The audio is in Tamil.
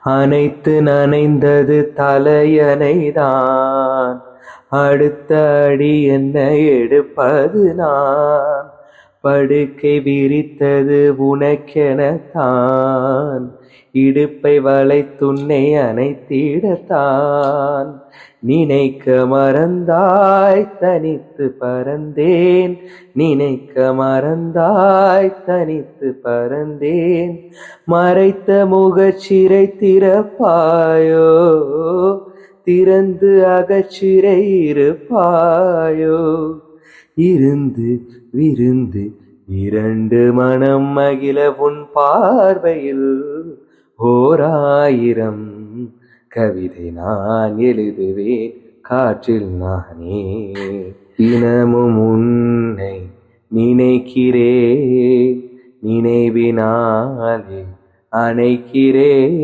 அனைத்து நனைந்தது தலையணைதான், அடுத்த அடி என்ன எடுப்பது நான்? படுக்கை விரித்தது உனக்கெனத்தான், இடுப்பை வளைத்துன்னை அணைத்திடத்தான். நினைக்க மறந்தாய் தனித்து பறந்தேன், நினைக்க மறந்தாய் தனித்து பறந்தேன். மறைத்த முகச்சிறை திறப்பாயோ, திறந்து அகச்சிறை இருப்பாயோ. இருந்து விருந்து இரண்டு மனம் மகிழ உன் பார்வையில் ஓராயிரம் கவிதை நான் எழுதுவேன் காற்றில் நானே. தினமும் உன்னை நினைக்கிறேன், நினைவினாலே அணைக்கிறேன்.